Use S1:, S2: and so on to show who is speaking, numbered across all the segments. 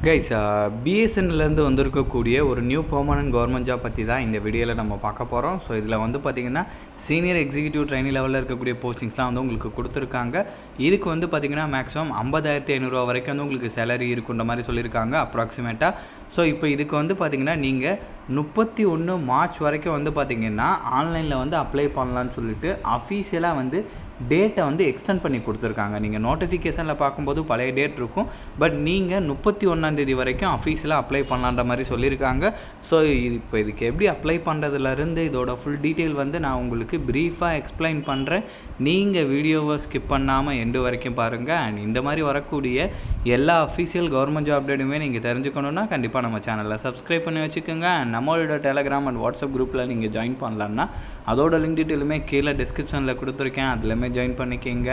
S1: Guys பிஎஸ்என்எல்லேருந்து வந்திருக்கக்கூடிய ஒரு new permanent government job பற்றி தான் இந்த வீடியோவில் நம்ம பார்க்க போகிறோம். ஸோ இதில் வந்து பார்த்திங்கன்னா சீனியர் எக்ஸிக்யூட்டிவ் ட்ரைனிங் லெவலில் இருக்கக்கூடிய போஸ்டிங்ஸ்லாம் வந்து உங்களுக்கு கொடுத்துருக்காங்க. இதுக்கு வந்து பார்த்திங்கன்னா மேக்ஸிமம் 50,500 வரைக்கும் வந்து உங்களுக்கு சேலரி இருக்குன்ற மாதிரி சொல்லியிருக்காங்க அப்ராக்சிமேட்டாக. ஸோ இப்போ இதுக்கு வந்து பார்த்திங்கன்னா நீங்கள் 31 மார்ச் வரைக்கும் வந்து பார்த்திங்கன்னா ஆன்லைனில் வந்து அப்ளை பண்ணலான்னு சொல்லிட்டு அஃபீஷியலாக வந்து டேட்டை வந்து எக்ஸ்டெண்ட் பண்ணி கொடுத்துருக்காங்க. நீங்கள் நோட்டிஃபிகேஷனில் பார்க்கும்போது பழைய டேட் இருக்கும், பட் நீங்கள் 31 வரைக்கும் அஃபீஷியலாக அப்ளை பண்ணலான்ற மாதிரி சொல்லியிருக்காங்க. ஸோ இப்போ இதுக்கு எப்படி அப்ளை பண்ணுறதுலேருந்து இதோட ஃபுல் டீட்டெயில் வந்து நான் உங்களுக்கு ப்ரீஃபாக எக்ஸ்பிளைன் பண்ணுறேன். நீங்கள் வீடியோவை ஸ்கிப் பண்ணாமல் எண்டு வரைக்கும் பாருங்கள். அண்ட் இந்த மாதிரி வரக்கூடிய எல்லா அஃபீஷியல் கவர்மெண்ட் ஜாப் அப்டேட்டுமே நீங்கள் தெரிஞ்சுக்கணுன்னா கண்டிப்பாக நம்ம சேனலில் சப்ஸ்கிரைப் பண்ணி வச்சுக்கோங்க. அண்ட் நம்மளோட டெலகிராம் அண்ட் வாட்ஸ்அப் குரூப்பில் நீங்கள் ஜாயின் பண்ணலான்னா அதோட லிங்க் டீட்டெயிலுமே கீழே டிஸ்கிரிப்ஷனில் கொடுத்துருக்கேன், அதுலேயுமே ஜாயின் பண்ணிக்கிங்க.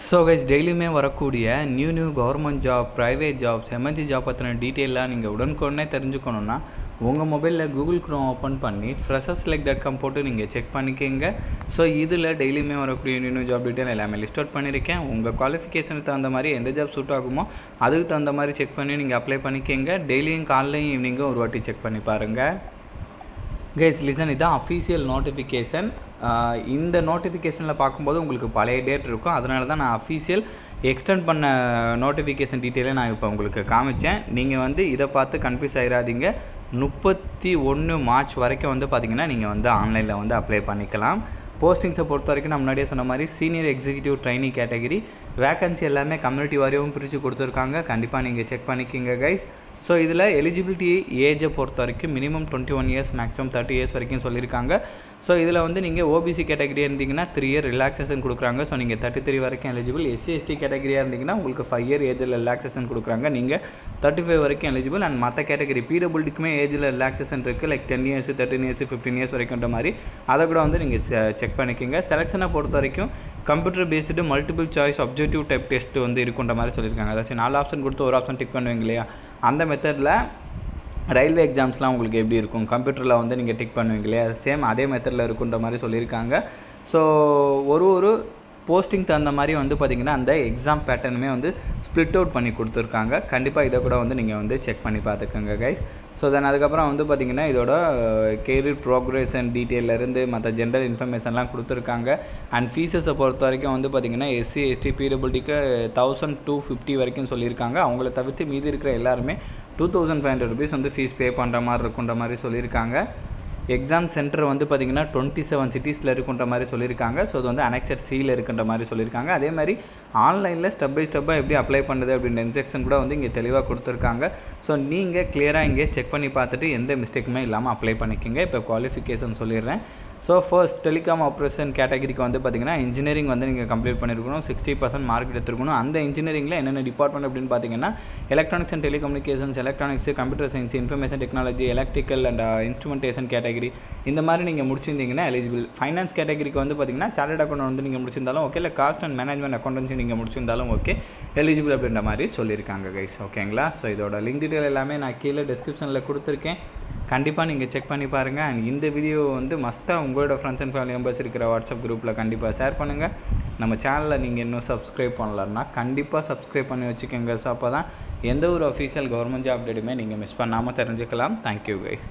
S1: ஸோ கைஸ், டெய்லியுமே வரக்கூடிய new government job, private jobs, emergency job பற்றின டீட்டெயிலாக நீங்கள் உடனுக்குடனே தெரிஞ்சுக்கணுன்னா உங்கள் மொபைலில் கூகுள் க்ரோம் ஓப்பன் பண்ணி freshers.com போட்டு நீங்கள் செக் பண்ணிக்கிங்க. ஸோ இதில் டெய்லியுமே வரக்கூடிய நியூ ஜாப் டீட்டெயில் எல்லாமே லிஸ்ட் அவுட் பண்ணியிருக்கேன். உங்கள் குவாலிஃபிகேஷனுக்கு தகுந்த மாதிரி எந்த ஜாப் சூட் ஆகுமோ அதுக்கு தகுந்த மாதிரி செக் பண்ணி நீங்கள் அப்ளை பண்ணிக்கிங்க. டெய்லியும் காலையும் ஈவினிங்கும் ஒரு வாட்டி செக் பண்ணி பாருங்கள். கைஸ் லிசன், இதுதான் அஃபீஷியல் நோட்டிஃபிகேஷன். இந்த நோட்டிஃபிகேஷனில் பார்க்கும்போது உங்களுக்கு பழைய டேட் இருக்கும், அதனால தான் நான் அஃபீஷியல் எக்ஸ்டெண்ட் பண்ண நோட்டிஃபிகேஷன் டீட்டெயிலை நான் இப்போ உங்களுக்கு காமிச்சேன். நீங்கள் வந்து இதை பார்த்து கன்ஃபியூஸ் ஆகிடாதீங்க. 31 மார்ச் வரைக்கும் வந்து பார்த்திங்கன்னா நீங்கள் வந்து ஆன்லைனில் வந்து அப்ளை பண்ணிக்கலாம். போஸ்டிங்ஸை பொறுத்த வரைக்கும் நான் முன்னாடியே சொன்ன மாதிரி senior executive training category vacancy எல்லாமே கம்யூனிட்டி வாரியாகவும் பிரித்து கொடுத்துருக்காங்க. கண்டிப்பாக நீங்கள் செக் பண்ணிக்கிங்க கைஸ். ஸோ இதில் எலிஜிபிலிட்டி ஏஜை பொறுத்த வரைக்கும் மினிமம் 21 இயர்ஸ், மேக்ஸிமம் 30 இயர்ஸ் வரைக்கும் சொல்லியிருக்காங்க. ஸோ இதில் வந்து நீங்கள் ஓபிசி கேட்டகரியாக இருந்தீங்கன்னா 3 இயர் ரிலாக்ஸேஷன் கொடுக்குறாங்க. ஸோ நீங்கள் 33 வரைக்கும் எலிஜிபிள். எஸ்சி/எஸ்டி கேட்டகரியாக இருந்தீங்கன்னா உங்களுக்கு 5 இயர் ஏஜில் ரிலாக்ஸேஷன் கொடுக்குறாங்க, நீங்கள் 35 வரைக்கும் எலிஜிபிள். அண்ட் மற்ற கேட்டகரி பிடபிள்யூடிக்குமே ஏஜில் ரிலாக்ஸேஷன் இருக்குது, லைக் 10 இயர்ஸ், 13 இயர்ஸ், 15 இயர்ஸ் வரைக்கும்ன்ற மாதிரி. அதை கூட வந்து நீங்கள் செக் பண்ணிக்கோங்க. செலெக்ஷனை பொறுத்த வரைக்கும் computer based multiple choice objective type test வந்து இருக்குன்ற மாதிரி சொல்லியிருக்காங்க. அதாச்சும் 4 ஆப்ஷன் கொடுத்து ஒரு ஆப்ஷன் டிக் பண்ணுவீங்க இல்லையா, அந்த மெத்தடில் ரயில்வே எக்ஸாம்ஸ்லாம் உங்களுக்கு எப்படி இருக்கும், கம்ப்யூட்டரில் வந்து நீங்கள் டிக் பண்ணுவீங்க இல்லையா, சேம் அதே மெத்தடில் இருக்குன்ற மாதிரி சொல்லியிருக்காங்க. ஸோ ஒரு போஸ்டிங் தகுந்த மாதிரி வந்து பார்த்திங்கன்னா அந்த எக்ஸாம் பேட்டர்னுமே வந்து ஸ்ப்ளிட் அவுட் பண்ணி கொடுத்துருக்காங்க. கண்டிப்பாக இதை கூட வந்து நீங்கள் வந்து செக் பண்ணி பார்த்துக்கோங்க கைஸ். ஸோ தென் அதுக்கப்புறம் வந்து பார்த்திங்கன்னா இதோட கெரியர் ப்ரோக்ரஸ் அண்ட் டீட்டெயிலேருந்து மற்ற ஜென்ரல் இன்ஃபர்மேஷன்லாம் கொடுத்துருக்காங்க. அண்ட் ஃபீஸஸை பொறுத்த வரைக்கும் வந்து பார்த்திங்கன்னா எஸ்சி/எஸ்டி பிடபிள்யூடிக்கு 1250 வரைக்கும் சொல்லியிருக்காங்க. அவங்கள தவிர்த்து மீதி இருக்கிற எல்லாருமே 2500 ருபீஸ் வந்து ஃபீஸ் பே பண்ணுற மாதிரி இருக்குன்ற மாதிரி சொல்லியிருக்காங்க. எக்ஸாம் சென்டர் வந்து பார்த்திங்கன்னா 27 சிட்டிஸில் இருக்குன்ற மாதிரி சொல்லியிருக்காங்க. ஸோ அது வந்து அனெக்சர் சியில் இருக்குன்ற மாதிரி சொல்லியிருக்காங்க. அதே மாதிரி ஆன்லைனில் ஸ்டெப் பை ஸ்டெப்பாக எப்படி அப்ளை பண்ணுறது அப்படின்ற இன்ஸ்ட்ரக்ஷன் கூட வந்து இங்கே தெளிவாக கொடுத்துருக்காங்க. ஸோ நீங்கள் கிளியராக இங்கே செக் பண்ணி பார்த்துட்டு எந்த மிஸ்டேக்குமே இல்லாமல் அப்ளை பண்ணிக்கோங்க. இப்போ குவாலிஃபிகேஷன் சொல்லிடுறேன். ஸோ ஃபர்ஸ்ட் டெலிகாம் ஆப்ரேஷன் கேட்டகரிக்கு வந்து பார்த்திங்கன்னா இன்ஜினியரிங் வந்து நீங்கள் கம்ப்ளீட் பண்ணியிருக்கணும், 60% மார்க் எடுத்துருக்கணும். அந்த இன்ஜினியரிங்கில் என்னென்ன டிபார்ட்மெண்ட் அப்படின்னு பார்த்தீங்கன்னா electronics and telecommunications, electronics, computer science, information technology, electrical and instrumentation category இந்த மாதிரி நீங்கள் முடிச்சிருந்தீங்கன்னா எலிஜிபிள். ஃபைனான்ஸ் கேட்டகரிக்கு வந்து பார்த்திங்கன்னா சார்ட்டர்ட் அக்கௌண்ட் வந்து நீங்கள் முடிச்சிருந்தாலும் ஓகே, இல்லை காஸ்ட் அண்ட் மேனேஜ்மெண்ட் அக்கௌண்டன்சி நீங்கள் முடிச்சிருந்தாலும் ஓகே, எலிஜிபிள் அப்படின்ற மாதிரி சொல்லியிருக்காங்க கைஸ். ஓகேங்களா? ஸோ இதோட லிங்க் டீட்டெயில் எல்லாமே நான் கீழே டிஸ்கிரிப்ஷனில் கொடுத்துருக்கேன். கண்டிப்பாக நீங்கள் செக் பண்ணி பாருங்கள். அண்ட் இந்த வீடியோ வந்து மஸ்ட்டாக உங்களோட ஃப்ரெண்ட்ஸ் அண்ட் ஃபேமிலி மெம்பர்ஸ் இருக்கிற வாட்ஸ்அப் குரூப்பில் கண்டிப்பாக ஷேர் பண்ணுங்கள். நம்ம சேனலில் நீங்கள் இன்னும் சப்ஸ்கிரைப் பண்ணலன்னா கண்டிப்பாக சப்ஸ்கிரைப் பண்ணி வச்சுக்கோங்க. ஸோ அப்போ தான் எந்த ஒரு அஃபீஷியல் கவர்மெண்ட் ஜாப் அப்டேட்டுமே நீங்கள் மிஸ் பண்ணாமல் தெரிஞ்சுக்கலாம். Thank you guys.